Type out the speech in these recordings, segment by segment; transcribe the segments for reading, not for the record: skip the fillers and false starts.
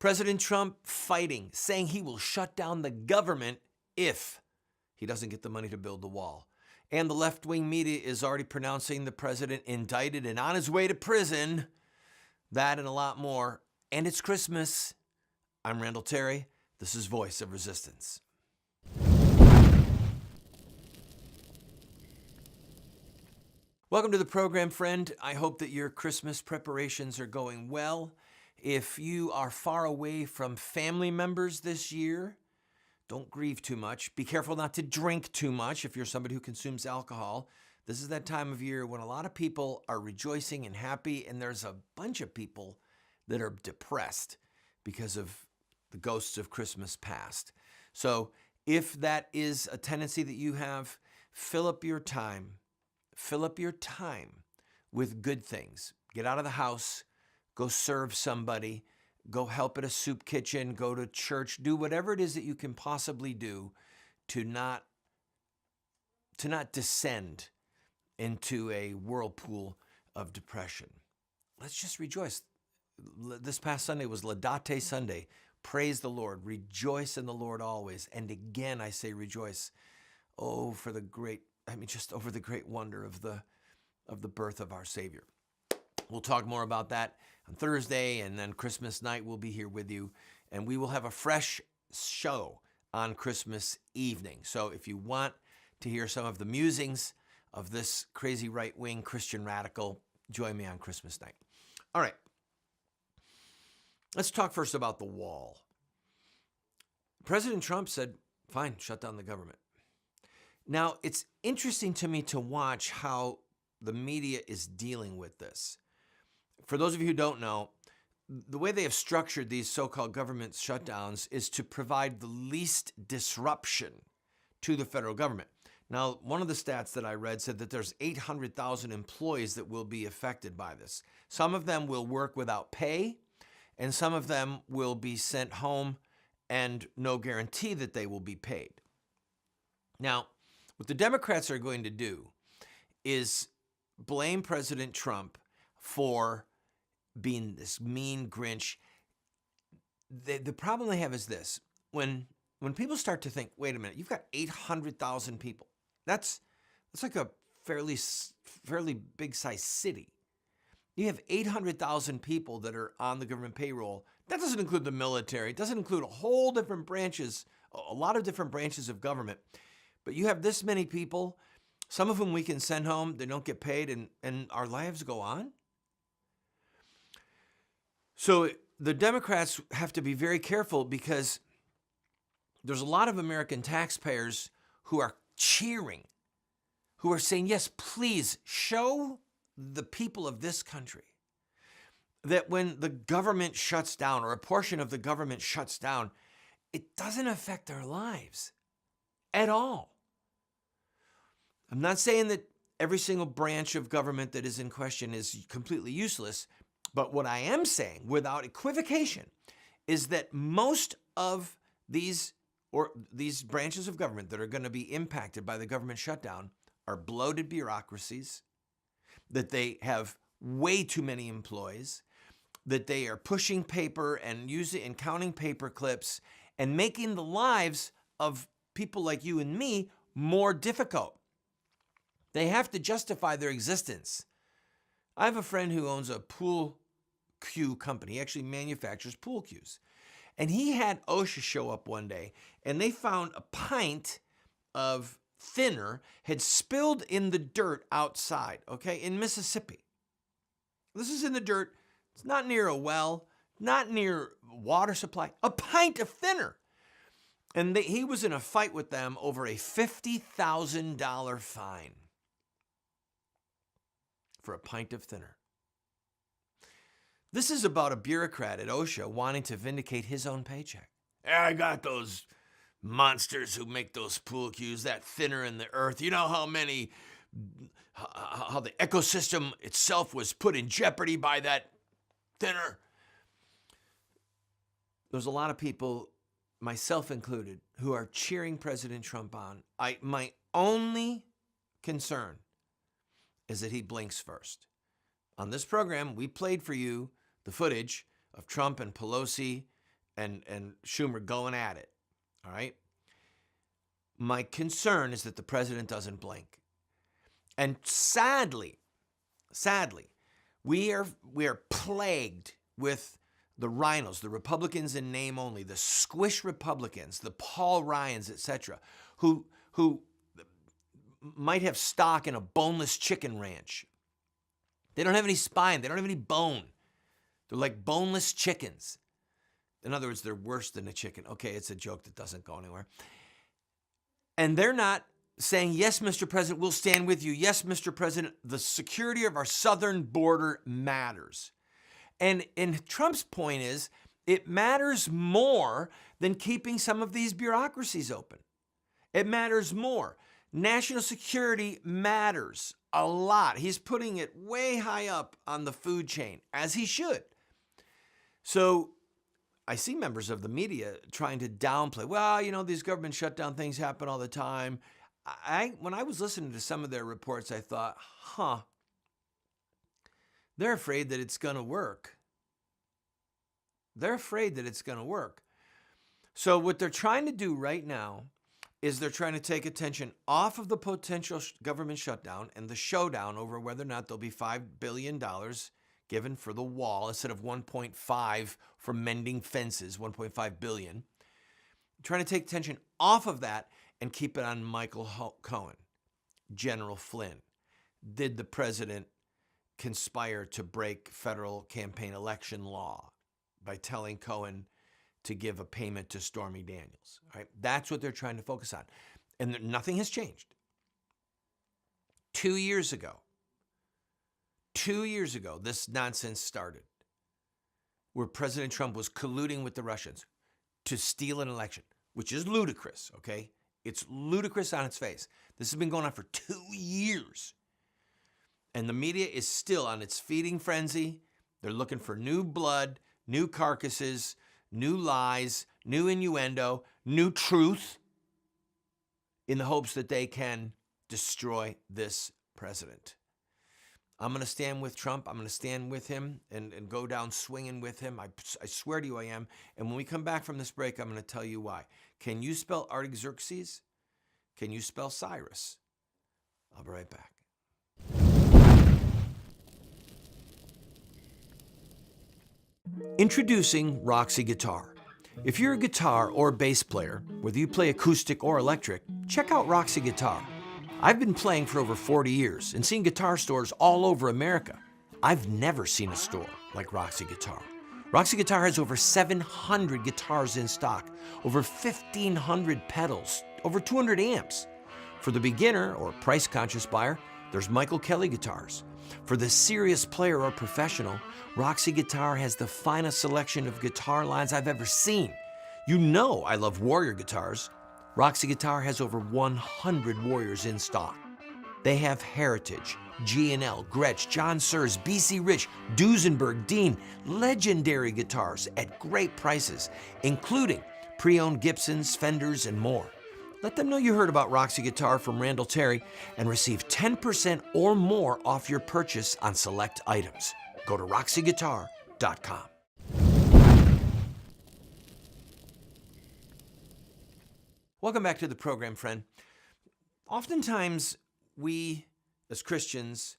President Trump fighting, saying he will shut down the government if he doesn't get the money to build the wall. And the left-wing media is already pronouncing the president indicted and on his way to prison. That and a lot more. And it's Christmas. I'm Randall Terry. This is Voice of Resistance. Welcome to the program, friend. I hope that your Christmas preparations are going well. If you are far away from family members this year, don't grieve too much. Be careful not to drink too much if you're somebody who consumes alcohol. This is that time of year when a lot of people are rejoicing and happy, and there's a bunch of people that are depressed because of the ghosts of Christmas past. So if that is a tendency that you have, fill up your time with good things. Get out of the house, go serve somebody, go help at a soup kitchen, go to church, do whatever it is that you can possibly do to not descend into a whirlpool of depression. Let's just rejoice. This past Sunday was Laudate Sunday. Praise the Lord. Rejoice in the Lord always. And again, I say rejoice. Over the great wonder of the birth of our Savior. We'll talk more about that on Thursday, and then Christmas night we'll be here with you, and we will have a fresh show on Christmas evening. So if you want to hear some of the musings of this crazy right-wing Christian radical, join me on Christmas night. All right. Let's talk first about the wall. President Trump said, fine, shut down the government. Now, it's interesting to me to watch how the media is dealing with this. For those of you who don't know, the way they have structured these so-called government shutdowns is to provide the least disruption to the federal government. Now, one of the stats that I read said that there's 800,000 employees that will be affected by this. Some of them will work without pay, and some of them will be sent home and no guarantee that they will be paid. Now, what the Democrats are going to do is blame President Trump for being this mean Grinch. The problem they have is this. When people start to think, wait a minute, you've got 800,000 people. That's like a fairly big-sized city. You have 800,000 people that are on the government payroll. That doesn't include the military. It doesn't include a lot of different branches of government. But you have this many people, some of whom we can send home, they don't get paid, and our lives go on. So the Democrats have to be very careful because there's a lot of American taxpayers who are cheering, who are saying, yes, please show the people of this country that when the government shuts down or a portion of the government shuts down, it doesn't affect our lives at all. I'm not saying that every single branch of government that is in question is completely useless, but what I am saying, without equivocation, is that most of these branches of government that are going to be impacted by the government shutdown are bloated bureaucracies, that they have way too many employees, that they are pushing paper and counting paper clips and making the lives of people like you and me more difficult. They have to justify their existence. I have a friend who owns a pool cue company. He actually manufactures pool cues. And he had OSHA show up one day, and they found a pint of thinner had spilled in the dirt outside, okay, in Mississippi. This is in the dirt. It's not near a well, not near water supply, a pint of thinner. And he was in a fight with them over a $50,000 fine for a pint of thinner. This is about a bureaucrat at OSHA wanting to vindicate his own paycheck. I got those monsters who make those pool cues, that thinner in the earth. You know how the ecosystem itself was put in jeopardy by that thinner? There's a lot of people, myself included, who are cheering President Trump on. My only concern is that he blinks first. On this program, we played for you the footage of Trump and Pelosi and Schumer going at it. All right. My concern is that the president doesn't blink. And sadly, we are plagued with the rhinos, the Republicans in name only, the squish Republicans, the Paul Ryans, etc., who might have stock in a boneless chicken ranch. They don't have any spine. They don't have any bone. They're like boneless chickens. In other words, they're worse than a chicken. Okay, it's a joke that doesn't go anywhere. And they're not saying, yes, Mr. President, we'll stand with you. Yes, Mr. President, the security of our southern border matters. And Trump's point is, it matters more than keeping some of these bureaucracies open. It matters more. National security matters a lot. He's putting it way high up on the food chain, as he should. So I see members of the media trying to downplay, well, you know, these government shutdown things happen all the time. When I was listening to some of their reports, I thought, they're afraid that it's going to work. They're afraid that it's going to work. So what they're trying to do right now is they're trying to take attention off of the potential government shutdown and the showdown over whether or not there'll be $5 billion given for the wall instead of 1.5 for mending fences, 1.5 billion. Trying to take attention off of that and keep it on Michael Cohen, General Flynn. Did the president conspire to break federal campaign election law by telling Cohen to give a payment to Stormy Daniels? All right? That's what they're trying to focus on. And nothing has changed. 2 years ago, this nonsense started, where President Trump was colluding with the Russians to steal an election, which is ludicrous, okay? It's ludicrous on its face. This has been going on for 2 years. And the media is still on its feeding frenzy. They're looking for new blood, new carcasses, new lies, new innuendo, new truth, in the hopes that they can destroy this president. I'm going to stand with Trump. I'm going to stand with him and go down swinging with him. I swear to you I am. And when we come back from this break, I'm going to tell you why. Can you spell Artaxerxes? Can you spell Cyrus? I'll be right back. Introducing Roxy Guitar. If you're a guitar or bass player, whether you play acoustic or electric, check out Roxy Guitar. I've been playing for over 40 years and seen guitar stores all over America. I've never seen a store like Roxy Guitar. Roxy Guitar has over 700 guitars in stock, over 1,500 pedals, over 200 amps. For the beginner or price-conscious buyer, there's Michael Kelly guitars. For the serious player or professional, Roxy Guitar has the finest selection of guitar lines I've ever seen. You know I love Warrior guitars. Roxy Guitar has over 100 Warriors in stock. They have Heritage, G&L, Gretsch, John Sears, BC Rich, Duesenberg, Dean, legendary guitars at great prices, including pre-owned Gibsons, Fenders, and more. Let them know you heard about Roxy Guitar from Randall Terry and receive 10% or more off your purchase on select items. Go to roxyguitar.com. Welcome back to the program, friend. Oftentimes, we as Christians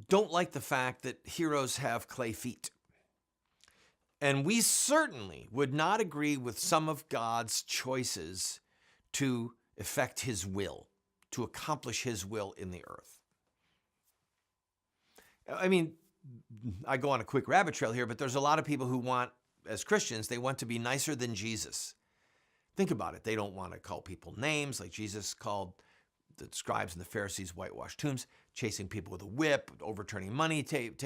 don't like the fact that heroes have clay feet. And we certainly would not agree with some of God's choices to effect his will, to accomplish his will in the earth. I mean, I go on a quick rabbit trail here, but there's a lot of people who want, as Christians, they want to be nicer than Jesus. Think about it. They don't want to call people names like Jesus called the scribes and the Pharisees whitewashed tombs, chasing people with a whip, overturning money tables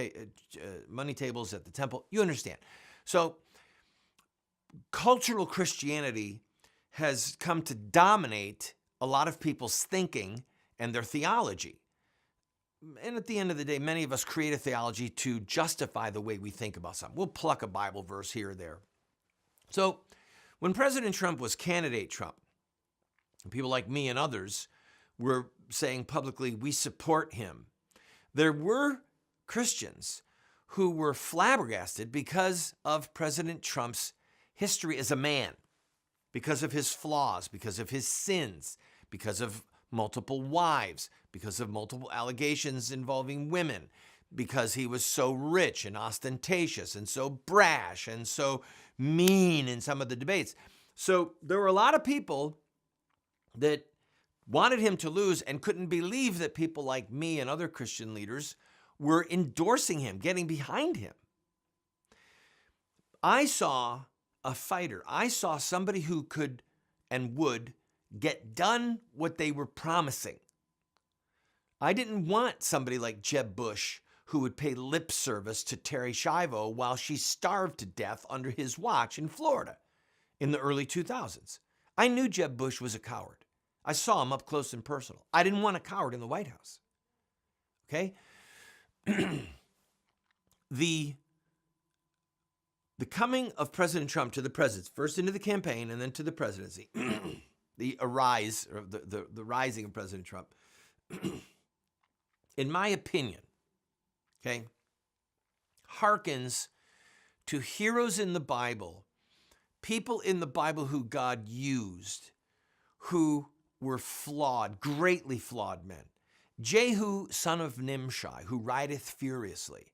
at the temple. You understand. So cultural Christianity has come to dominate a lot of people's thinking and their theology. And at the end of the day, many of us create a theology to justify the way we think about something. We'll pluck a Bible verse here or there. So when President Trump was candidate Trump, people like me and others were saying publicly, we support him. There were Christians who were flabbergasted because of President Trump's history as a man because of his flaws, because of his sins, because of multiple wives, because of multiple allegations involving women, because he was so rich and ostentatious and so brash and so mean in some of the debates. So there were a lot of people that wanted him to lose and couldn't believe that people like me and other Christian leaders were endorsing him, getting behind him. I saw a fighter. I saw somebody who could and would get done what they were promising. I didn't want somebody like Jeb Bush who would pay lip service to Terry Schiavo while she starved to death under his watch in Florida in the early 2000s. I knew Jeb Bush was a coward. I saw him up close and personal. I didn't want a coward in the White House. Okay? The coming of President Trump to the presidency, first into the campaign and then to the presidency, the rising of President Trump, in my opinion, okay, harkens to heroes in the Bible, people in the Bible who God used, who were flawed, greatly flawed men. Jehu, son of Nimshi, who rideth furiously.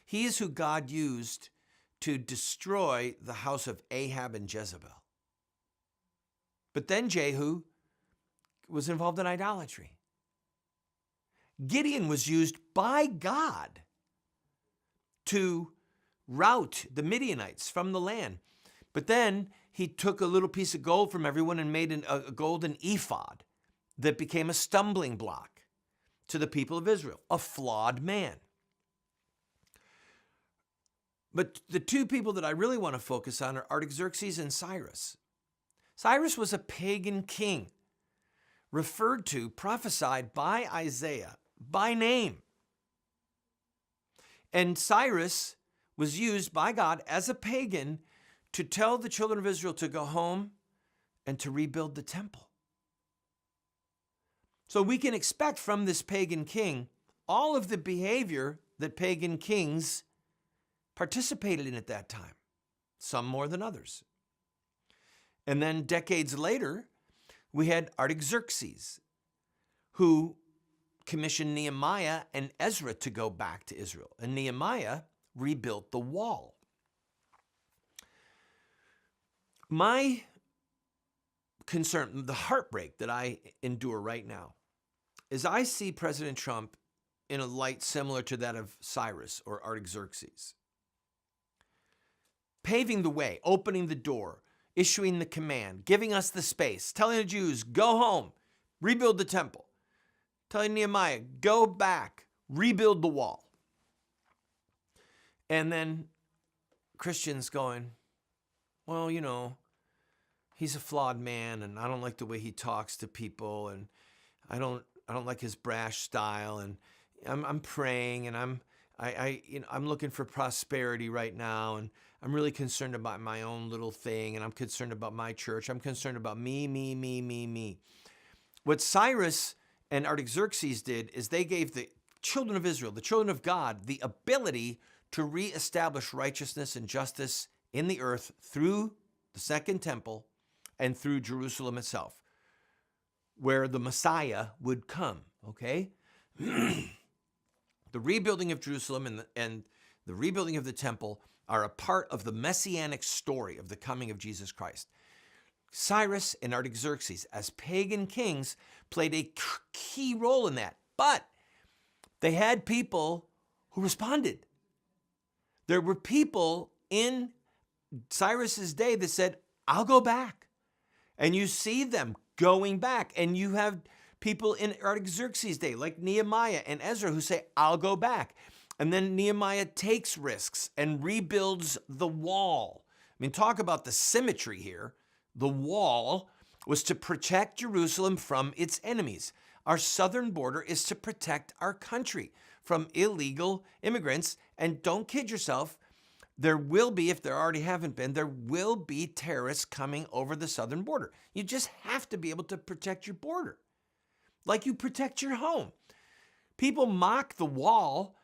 He is who God used to destroy the house of Ahab and Jezebel. But then Jehu was involved in idolatry. Gideon was used by God to rout the Midianites from the land. But then he took a little piece of gold from everyone and made a golden ephod that became a stumbling block to the people of Israel, a flawed man. But the two people that I really want to focus on are Artaxerxes and Cyrus. Cyrus was a pagan king, referred to, prophesied by Isaiah by name. And Cyrus was used by God as a pagan to tell the children of Israel to go home and to rebuild the temple. So we can expect from this pagan king all of the behavior that pagan kings participated in at that time, some more than others. And then decades later, we had Artaxerxes, who commissioned Nehemiah and Ezra to go back to Israel. And Nehemiah rebuilt the wall. My concern, the heartbreak that I endure right now, is I see President Trump in a light similar to that of Cyrus or Artaxerxes. Paving the way, opening the door, issuing the command, giving us the space, telling the Jews, go home, rebuild the temple. Telling Nehemiah, go back, rebuild the wall. And then Christians going, well, you know, he's a flawed man, and I don't like the way he talks to people, and I don't like his brash style, and I'm praying, and I'm looking for prosperity right now, and I'm really concerned about my own little thing, and I'm concerned about my church. I'm concerned about me. What Cyrus and Artaxerxes did is they gave the children of Israel, the children of God, the ability to reestablish righteousness and justice in the earth through the Second Temple and through Jerusalem itself, where the Messiah would come, okay? The rebuilding of Jerusalem and the rebuilding of the temple are a part of the messianic story of the coming of Jesus Christ. Cyrus and Artaxerxes, as pagan kings, played a key role in that, but they had people who responded. There were people in Cyrus's day that said, I'll go back. And you see them going back. And you have people in Artaxerxes' day, like Nehemiah and Ezra, who say, I'll go back. And then Nehemiah takes risks and rebuilds the wall. I mean, talk about the symmetry here. The wall was to protect Jerusalem from its enemies. Our southern border is to protect our country from illegal immigrants. And don't kid yourself, there will be, if there already haven't been, there will be terrorists coming over the southern border. You just have to be able to protect your border, like you protect your home. People mock the wall,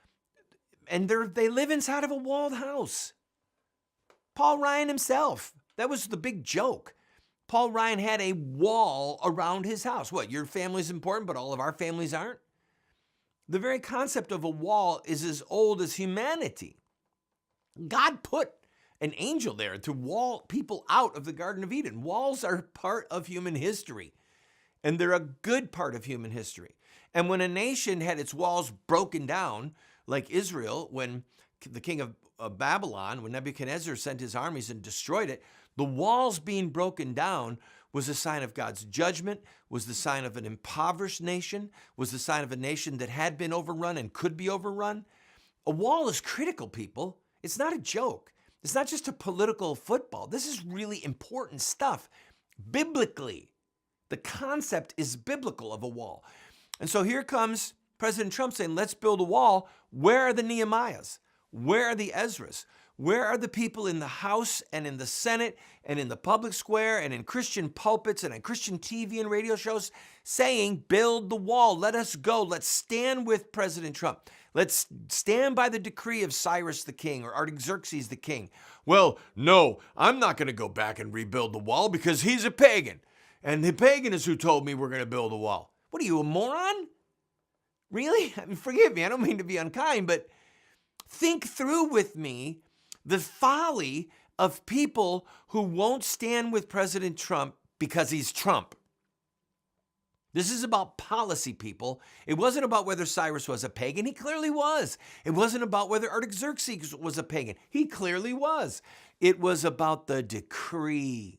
and they live inside of a walled house. Paul Ryan himself That was the big joke. Paul Ryan had a wall around his house. What, your family's important, but all of our families aren't? The very concept of a wall is as old as humanity. God put an angel there to wall people out of the Garden of Eden. Walls are part of human history, and they're a good part of human history. And when a nation had its walls broken down, like Israel, when the king of Babylon, when Nebuchadnezzar sent his armies and destroyed it, the walls being broken down was a sign of God's judgment, was the sign of an impoverished nation, was the sign of a nation that had been overrun and could be overrun. A wall is critical, people. It's not a joke. It's not just a political football. This is really important stuff. Biblically, the concept is biblical of a wall. And so here comes President Trump saying, let's build a wall. Where are the Nehemiahs? Where are the Ezras? Where are the people in the House and in the Senate and in the public square and in Christian pulpits and on Christian TV and radio shows saying, build the wall, let us go, let's stand with President Trump. Let's stand by the decree of Cyrus the king or Artaxerxes the king. Well, no, I'm not going to go back and rebuild the wall because he's a pagan. And the pagan is who told me we're going to build a wall. What are you, a moron? Really? I mean, forgive me, I don't mean to be unkind, but think through with me the folly of people who won't stand with President Trump because he's Trump. This is about policy, people. It wasn't about whether Cyrus was a pagan. He clearly was. It wasn't about whether Artaxerxes was a pagan. He clearly was. It was about the decree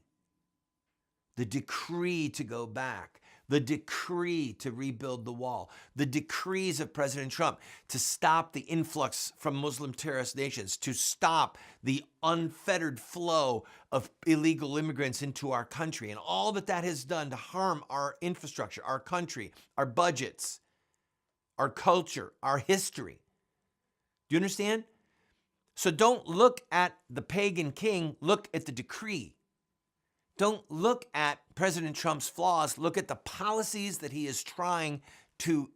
to go back, the decree to rebuild the wall, the decrees of President Trump to stop the influx from Muslim terrorist nations, to stop the unfettered flow of illegal immigrants into our country, and all that that has done to harm our infrastructure, our country, our budgets, our culture, our history. Do you understand? So don't look at the pagan king, look at the decree. Don't look at President Trump's flaws. Look at the policies that he is trying to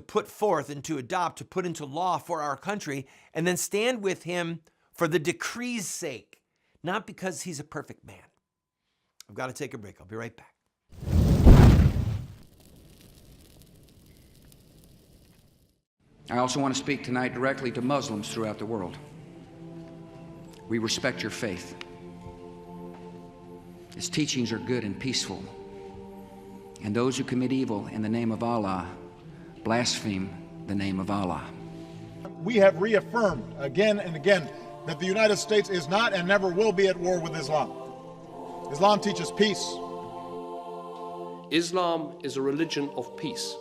put forth and to adopt, to put into law for our country, and then stand with him for the decree's sake, not because he's a perfect man. I've got to take a break. I'll be right back. I also want to speak tonight directly to Muslims throughout the world. We respect your faith. Its teachings are good and peaceful. And those who commit evil in the name of Allah blaspheme the name of Allah. We have reaffirmed again and again that the United States is not and never will be at war with Islam. Islam teaches peace. Islam is a religion of peace.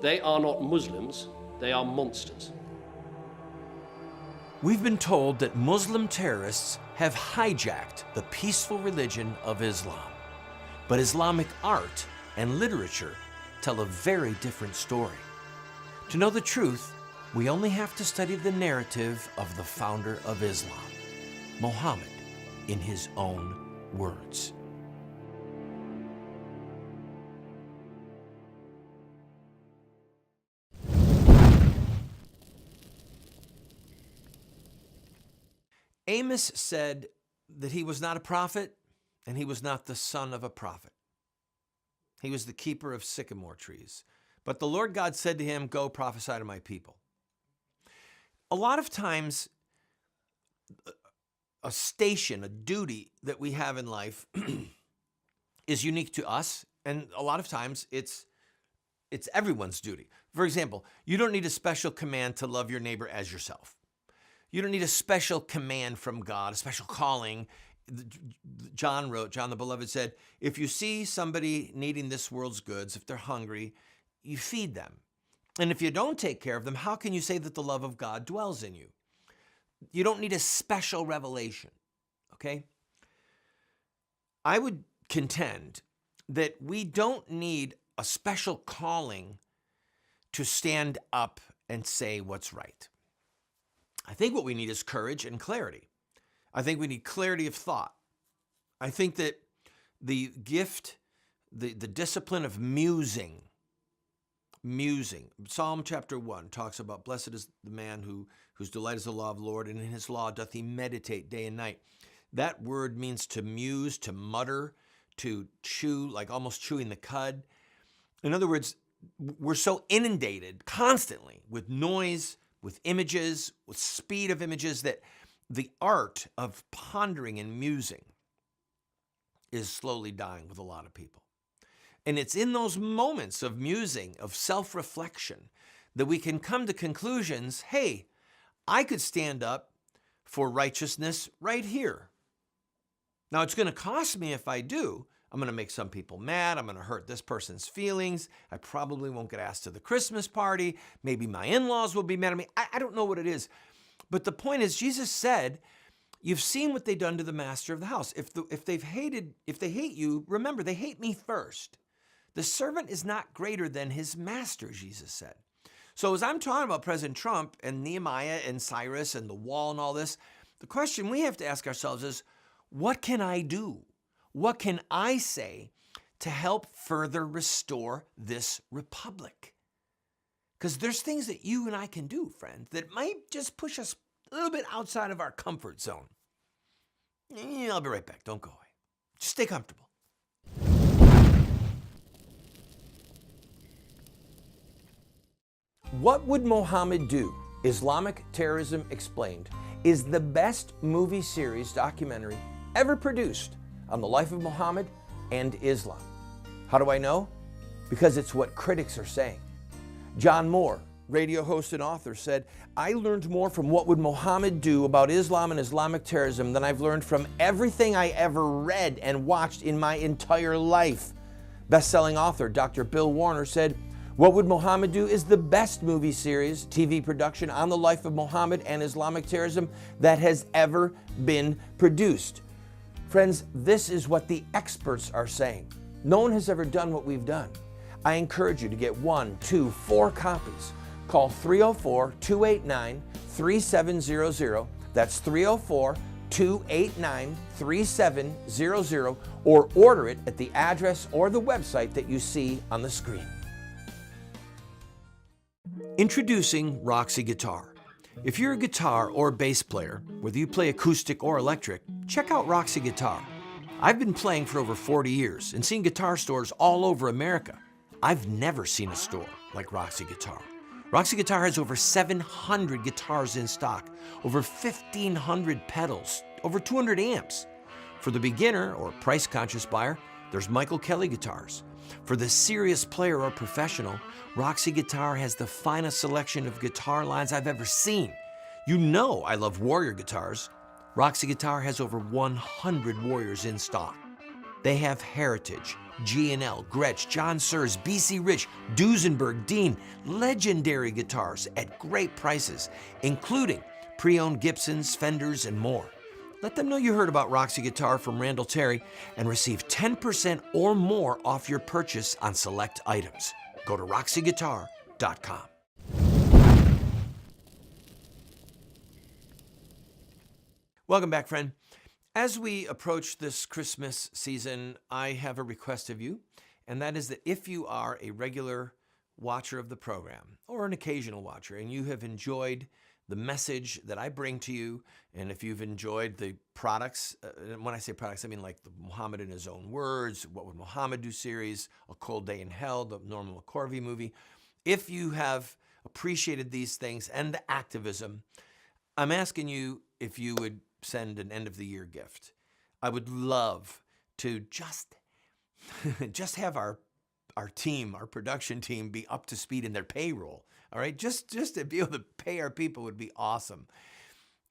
They are not Muslims, they are monsters. We've been told that Muslim terrorists have hijacked the peaceful religion of Islam. But Islamic art and literature tell a very different story. To know the truth, we only have to study the narrative of the founder of Islam, Muhammad, in his own words. Amos said that he was not a prophet and he was not the son of a prophet. He was the keeper of sycamore trees. But the Lord God said to him, go prophesy to my people. A lot of times, a station, a duty that we have in life is unique to us. And a lot of times it's everyone's duty. For example, you don't need a special command to love your neighbor as yourself. You don't need a special command from God, a special calling. John the Beloved said, if you see somebody needing this world's goods, if they're hungry, you feed them. And if you don't take care of them, how can you say that the love of God dwells in you? You don't need a special revelation, okay? I would contend that we don't need a special calling to stand up and say what's right. I think what we need is courage and clarity. I think we need clarity of thought. I think that the gift, the discipline of musing, Psalm chapter 1 talks about blessed is the man whose delight is the law of the Lord, and in his law doth he meditate day and night. That word means to muse, to mutter, to chew, like almost chewing the cud. In other words, we're so inundated constantly with noise, with images, with speed of images, that the art of pondering and musing is slowly dying with a lot of people. And it's in those moments of musing, of self-reflection, that we can come to conclusions. Hey, I could stand up for righteousness right here. Now, it's going to cost me if I do. I'm going to make some people mad. I'm going to hurt this person's feelings. I probably won't get asked to the Christmas party. Maybe my in-laws will be mad at me. I don't know what it is. But the point is, Jesus said, you've seen what they've done to the master of the house. If they hate you, remember, they hate me first. The servant is not greater than his master, Jesus said. So as I'm talking about President Trump and Nehemiah and Cyrus and the wall and all this, the question we have to ask ourselves is, what can I do? What can I say to help further restore this republic? Because there's things that you and I can do, friends, that might just push us a little bit outside of our comfort zone. I'll be right back. Don't go away. Just stay comfortable. What Would Mohammed Do? Islamic Terrorism Explained is the best movie series documentary ever produced on the life of Muhammad and Islam. How do I know? Because it's what critics are saying. John Moore, radio host and author, said, I learned more from What Would Mohammed Do about Islam and Islamic terrorism than I've learned from everything I ever read and watched in my entire life. Best-selling author Dr. Bill Warner said, What Would Mohammed Do is the best movie series, TV production on the life of Muhammad and Islamic terrorism that has ever been produced. Friends, this is what the experts are saying. No one has ever done what we've done. I encourage you to get 1, 2, 4 copies. Call 304-289-3700. That's 304-289-3700, or order it at the address or the website that you see on the screen. Introducing Roxy Guitar. If you're a guitar or bass player, whether you play acoustic or electric, check out Roxy Guitar. I've been playing for over 40 years and seen guitar stores all over America. I've never seen a store like Roxy Guitar. Roxy Guitar has over 700 guitars in stock, over 1,500 pedals, over 200 amps. For the beginner or price-conscious buyer, there's Michael Kelly guitars. For the serious player or professional, Roxy Guitar has the finest selection of guitar lines I've ever seen. You know I love Warrior guitars. Roxy Guitar has over 100 Warriors in stock. They have Heritage, G&L, Gretsch, John Sears, BC Rich, Duesenberg, Dean, legendary guitars at great prices, including pre-owned Gibsons, Fenders, and more. Let them know you heard about Roxy Guitar from Randall Terry and receive 10% or more off your purchase on select items. Go to roxyguitar.com. Welcome back, friend. As we approach this Christmas season, I have a request of you, and that is that if you are a regular watcher of the program or an occasional watcher and you have enjoyed the message that I bring to you, and if you've enjoyed the products, and when I say products, I mean like the Muhammad in His Own Words, What Would Muhammad Do series, A Cold Day in Hell, the Norman McCorvey movie. If you have appreciated these things and the activism, I'm asking you if you would send an end-of-the-year gift. I would love to just have our team, our production team, be up to speed in their payroll. All right, just to be able to pay our people would be awesome.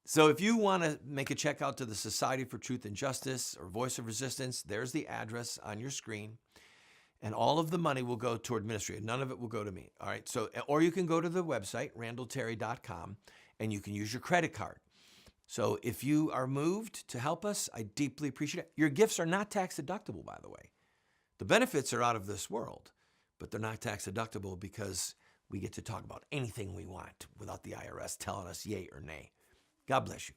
So if you want to make a check out to the Society for Truth and Justice or Voice of Resistance, there's the address on your screen. And all of the money will go toward ministry. None of it will go to me. All right, so, or you can go to the website, randallterry.com, and you can use your credit card. So if you are moved to help us, I deeply appreciate it. Your gifts are not tax deductible, by the way. The benefits are out of this world, but they're not tax deductible because we get to talk about anything we want without the IRS telling us yay or nay. God bless you.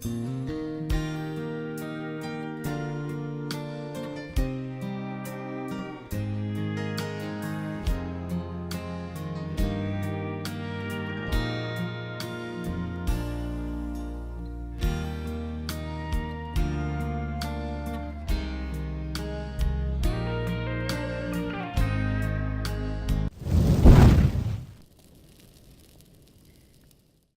Bye.